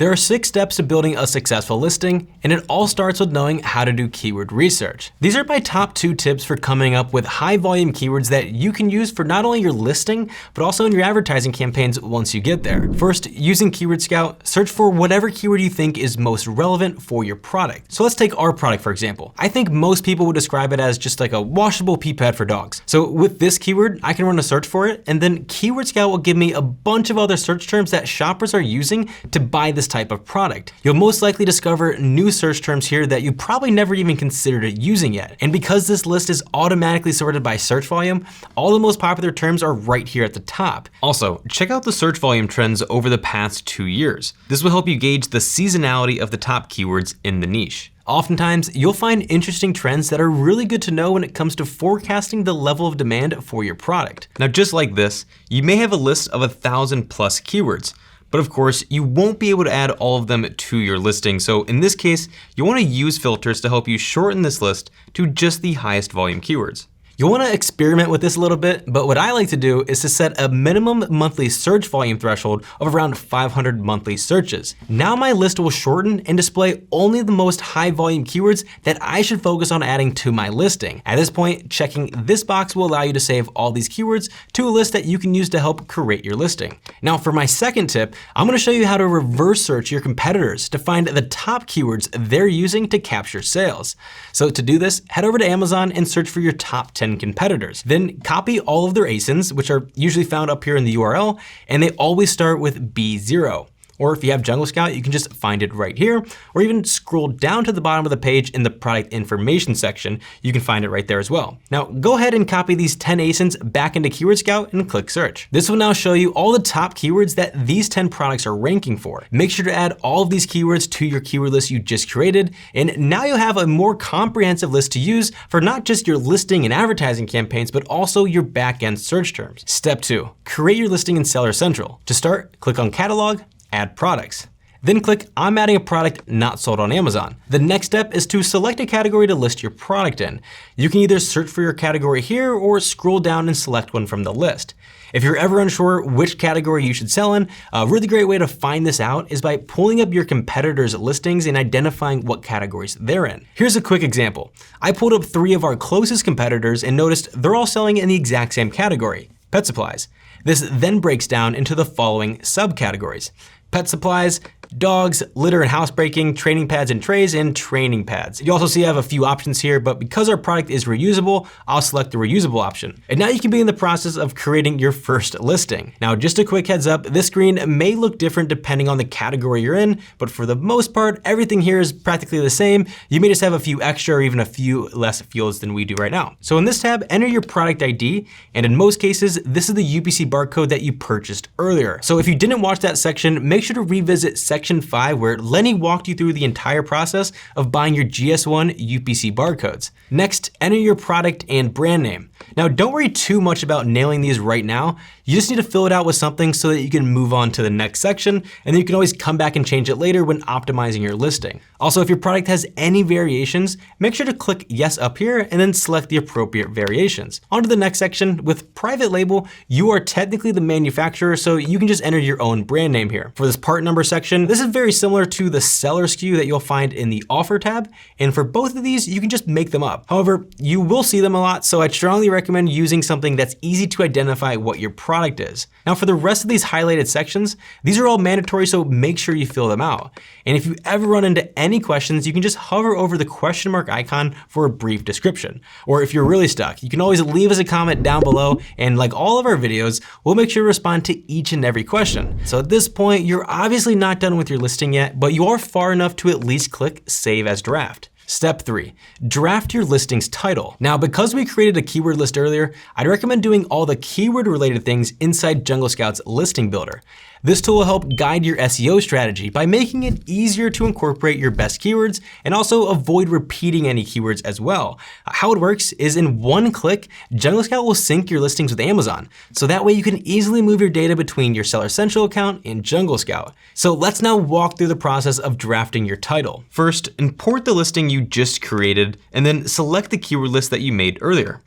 There are 6 steps to building a successful listing, and it all starts with knowing how to do keyword research. These are my top 2 tips for coming up with high volume keywords that you can use for not only your listing, but also in your advertising campaigns once you get there. First, using Keyword Scout, search for whatever keyword you think is most relevant for your product. So let's take our product for example. I think most people would describe it as just like a washable pee pad for dogs. So with this keyword, I can run a search for it, and then Keyword Scout will give me a bunch of other search terms that shoppers are using to buy this type of product. You'll most likely discover new search terms here that you probably never even considered using yet. And because this list is automatically sorted by search volume, all the most popular terms are right here at the top. Also, check out the search volume trends over the past 2 years. This will help you gauge the seasonality of the top keywords in the niche. Oftentimes, you'll find interesting trends that are really good to know when it comes to forecasting the level of demand for your product. Now, just like this, you may have a list of 1,000 plus keywords. But of course, you won't be able to add all of them to your listing. So in this case, you want to use filters to help you shorten this list to just the highest volume keywords. You'll want to experiment with this a little bit, but what I like to do is to set a minimum monthly search volume threshold of around 500 monthly searches. Now my list will shorten and display only the most high volume keywords that I should focus on adding to my listing. At this point, checking this box will allow you to save all these keywords to a list that you can use to help create your listing. Now for my second tip, I'm going to show you how to reverse search your competitors to find the top keywords they're using to capture sales. So to do this, head over to Amazon and search for your top 10 competitors. Then copy all of their ASINs, which are usually found up here in the URL, and they always start with B0. Or if you have Jungle Scout, you can just find it right here, or even scroll down to the bottom of the page in the product information section. You can find it right there as well. Now go ahead and copy these 10 ASINs back into Keyword Scout and click search. This will now show you all the top keywords that these 10 products are ranking for. Make sure to add all of these keywords to your keyword list you just created, and now you'll have a more comprehensive list to use for not just your listing and advertising campaigns, but also your back-end search terms. Step 2, create your listing in Seller Central. To start, click on Catalog, Add Products. Then click I'm adding a product not sold on Amazon. The next step is to select a category to list your product in. You can either search for your category here or scroll down and select one from the list. If you're ever unsure which category you should sell in, a really great way to find this out is by pulling up your competitors' listings and identifying what categories they're in. Here's a quick example. I pulled up 3 of our closest competitors and noticed they're all selling in the exact same category, pet supplies. This then breaks down into the following subcategories: pet supplies, dogs, litter and housebreaking, training pads and trays, and training pads. You also see I have a few options here, but because our product is reusable, I'll select the reusable option. And now you can be in the process of creating your first listing. Now, just a quick heads up, this screen may look different depending on the category you're in, but for the most part, everything here is practically the same. You may just have a few extra or even a few less fields than we do right now. So in this tab, enter your product ID, and in most cases, this is the UPC barcode that you purchased earlier. So if you didn't watch that section, make sure to revisit section 5 where Lenny walked you through the entire process of buying your GS1 UPC barcodes. Next, enter your product and brand name. Now don't worry too much about nailing these right now. You just need to fill it out with something so that you can move on to the next section, and then you can always come back and change it later when optimizing your listing. Also, if your product has any variations, make sure to click yes up here and then select the appropriate variations. On to the next section. With private label, you are technically the manufacturer, so you can just enter your own brand name here. For this part number section, this is very similar to the seller SKU that you'll find in the offer tab, and for both of these, you can just make them up. However, you will see them a lot, so I'd strongly recommend using something that's easy to identify what your product is. Now for the rest of these highlighted sections, these are all mandatory, so make sure you fill them out. And if you ever run into any questions, you can just hover over the question mark icon for a brief description. Or if you're really stuck, you can always leave us a comment down below, and like all of our videos, we'll make sure to respond to each and every question. So at this point, you're obviously not done with your listing yet, but you are far enough to at least click Save as Draft. Step 3, draft your listing's title. Now, because we created a keyword list earlier, I'd recommend doing all the keyword related things inside Jungle Scout's listing builder. This tool will help guide your SEO strategy by making it easier to incorporate your best keywords and also avoid repeating any keywords as well. How it works is in one click, Jungle Scout will sync your listings with Amazon. So that way you can easily move your data between your Seller Central account and Jungle Scout. So let's now walk through the process of drafting your title. First, import the listing you just created and then select the keyword list that you made earlier.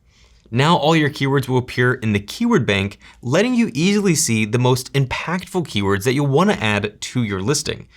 Now all your keywords will appear in the keyword bank, letting you easily see the most impactful keywords that you'll want to add to your listing.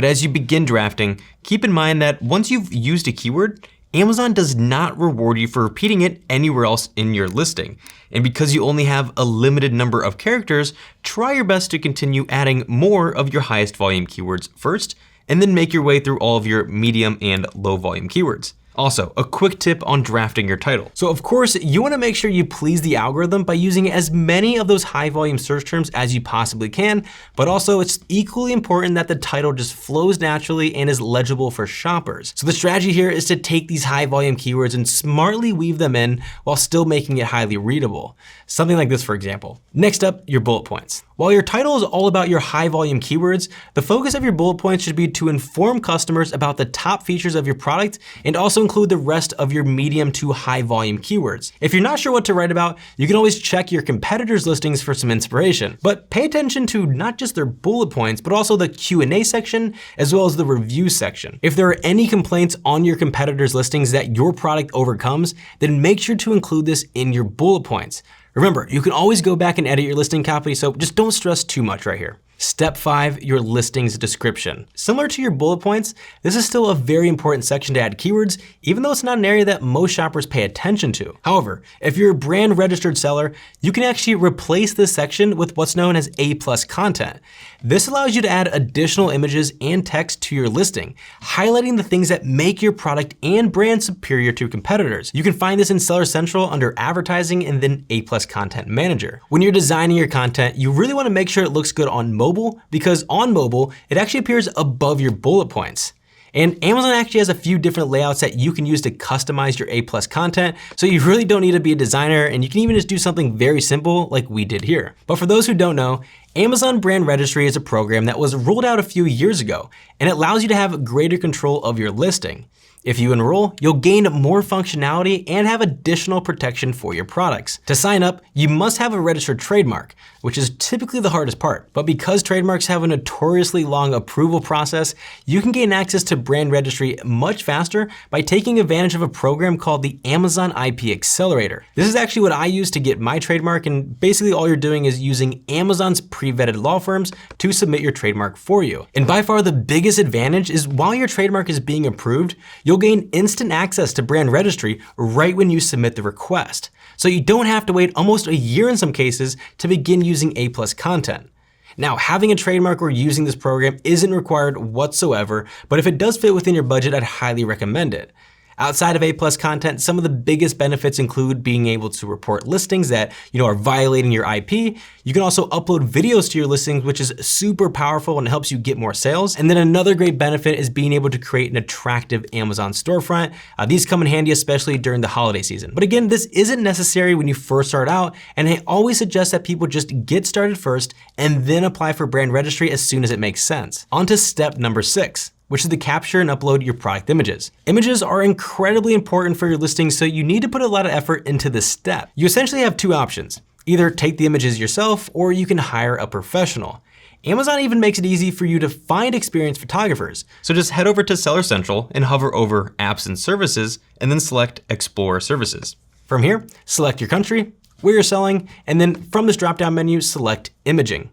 But as you begin drafting, keep in mind that once you've used a keyword, Amazon does not reward you for repeating it anywhere else in your listing. And because you only have a limited number of characters, try your best to continue adding more of your highest volume keywords first, and then make your way through all of your medium and low volume keywords. Also, a quick tip on drafting your title. So of course, you wanna make sure you please the algorithm by using as many of those high volume search terms as you possibly can, but also it's equally important that the title just flows naturally and is legible for shoppers. So the strategy here is to take these high volume keywords and smartly weave them in while still making it highly readable. Something like this, for example. Next up, your bullet points. While your title is all about your high volume keywords, the focus of your bullet points should be to inform customers about the top features of your product and also include the rest of your medium to high volume keywords. If you're not sure what to write about, you can always check your competitors' listings for some inspiration, but pay attention to not just their bullet points, but also the Q&A section, as well as the review section. If there are any complaints on your competitors' listings that your product overcomes, then make sure to include this in your bullet points. Remember, you can always go back and edit your listing copy, so just don't stress too much right here. Step 5, your listing's description. Similar to your bullet points, this is still a very important section to add keywords, even though it's not an area that most shoppers pay attention to. However, if you're a brand registered seller, you can actually replace this section with what's known as A+ content. This allows you to add additional images and text to your listing, highlighting the things that make your product and brand superior to competitors. You can find this in Seller Central under Advertising and then A+ Content Manager. When you're designing your content, you really want to make sure it looks good on mobile, because on mobile, it actually appears above your bullet points. And Amazon actually has a few different layouts that you can use to customize your A+ content, so you really don't need to be a designer, and you can even just do something very simple like we did here. But for those who don't know, Amazon Brand Registry is a program that was rolled out a few years ago, and it allows you to have greater control of your listing. If you enroll, you'll gain more functionality and have additional protection for your products. To sign up, you must have a registered trademark, which is typically the hardest part. But because trademarks have a notoriously long approval process, you can gain access to Brand Registry much faster by taking advantage of a program called the Amazon IP Accelerator. This is actually what I use to get my trademark, and basically all you're doing is using Amazon's pre-vetted law firms to submit your trademark for you. And by far the biggest advantage is while your trademark is being approved, you'll gain instant access to Brand Registry right when you submit the request. So you don't have to wait almost a year in some cases to begin using A+ content. Now, having a trademark or using this program isn't required whatsoever, but if it does fit within your budget, I'd highly recommend it. Outside of A+ content, some of the biggest benefits include being able to report listings that are violating your IP. You can also upload videos to your listings, which is super powerful and helps you get more sales. And then another great benefit is being able to create an attractive Amazon storefront. These come in handy, especially during the holiday season. But again, this isn't necessary when you first start out, and I always suggest that people just get started first and then apply for Brand Registry as soon as it makes sense. On to step number 6. Which is to capture and upload your product images. Images are incredibly important for your listing, so you need to put a lot of effort into this step. You essentially have two options. Either take the images yourself, or you can hire a professional. Amazon even makes it easy for you to find experienced photographers. So just head over to Seller Central and hover over Apps and Services, and then select Explore Services. From here, select your country, where you're selling, and then from this drop-down menu, select Imaging.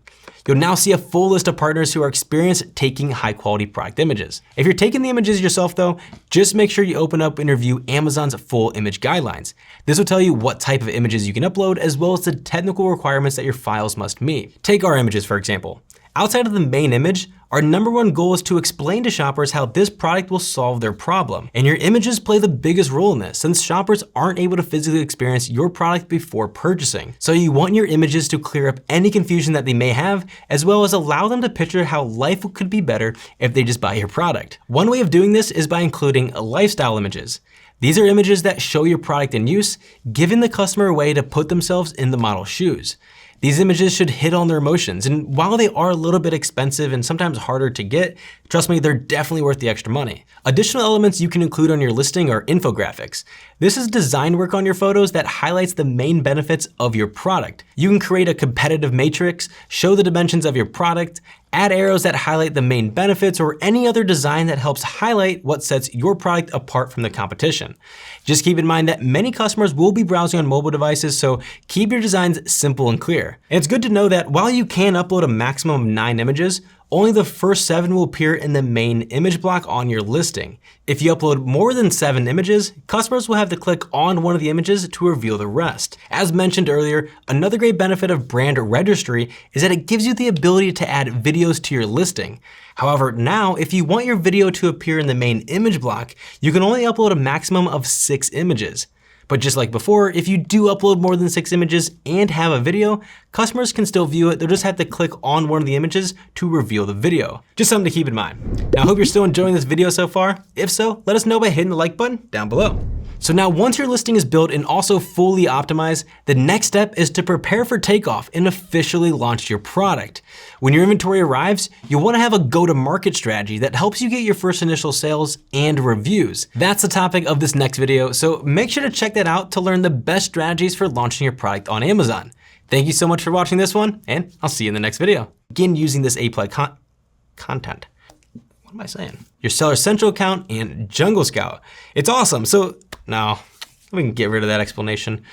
You'll now see a full list of partners who are experienced taking high quality product images. If you're taking the images yourself though, just make sure you open up and review Amazon's full image guidelines. This will tell you what type of images you can upload, as well as the technical requirements that your files must meet. Take our images, for example. Outside of the main image, our #1 goal is to explain to shoppers how this product will solve their problem. And your images play the biggest role in this, since shoppers aren't able to physically experience your product before purchasing. So you want your images to clear up any confusion that they may have, as well as allow them to picture how life could be better if they just buy your product. One way of doing this is by including lifestyle images. These are images that show your product in use, giving the customer a way to put themselves in the model's shoes. These images should hit on their emotions, and while they are a little bit expensive and sometimes harder to get, trust me, they're definitely worth the extra money. Additional elements you can include on your listing are infographics. This is design work on your photos that highlights the main benefits of your product. You can create a competitive matrix, show the dimensions of your product, add arrows that highlight the main benefits, or any other design that helps highlight what sets your product apart from the competition. Just keep in mind that many customers will be browsing on mobile devices, so keep your designs simple and clear. And it's good to know that while you can upload a maximum of 9 images, only the first 7 will appear in the main image block on your listing. If you upload more than 7 images, customers will have to click on one of the images to reveal the rest. As mentioned earlier, another great benefit of Brand Registry is that it gives you the ability to add videos to your listing. However, now if you want your video to appear in the main image block, you can only upload a maximum of 6 images. But just like before, if you do upload more than 6 images and have a video, customers can still view it. They'll just have to click on one of the images to reveal the video. Just something to keep in mind. Now, I hope you're still enjoying this video so far. If so, let us know by hitting the like button down below. So now once your listing is built and also fully optimized, the next step is to prepare for takeoff and officially launch your product. When your inventory arrives, you'll want to have a go-to-market strategy that helps you get your first initial sales and reviews. That's the topic of this next video, so make sure to check that out to learn the best strategies for launching your product on Amazon. Thank you so much for watching this one, and I'll see you in the next video. Begin using this A-Play content. What am I saying? Your Seller Central account and Jungle Scout. It's awesome. So now we can get rid of that explanation.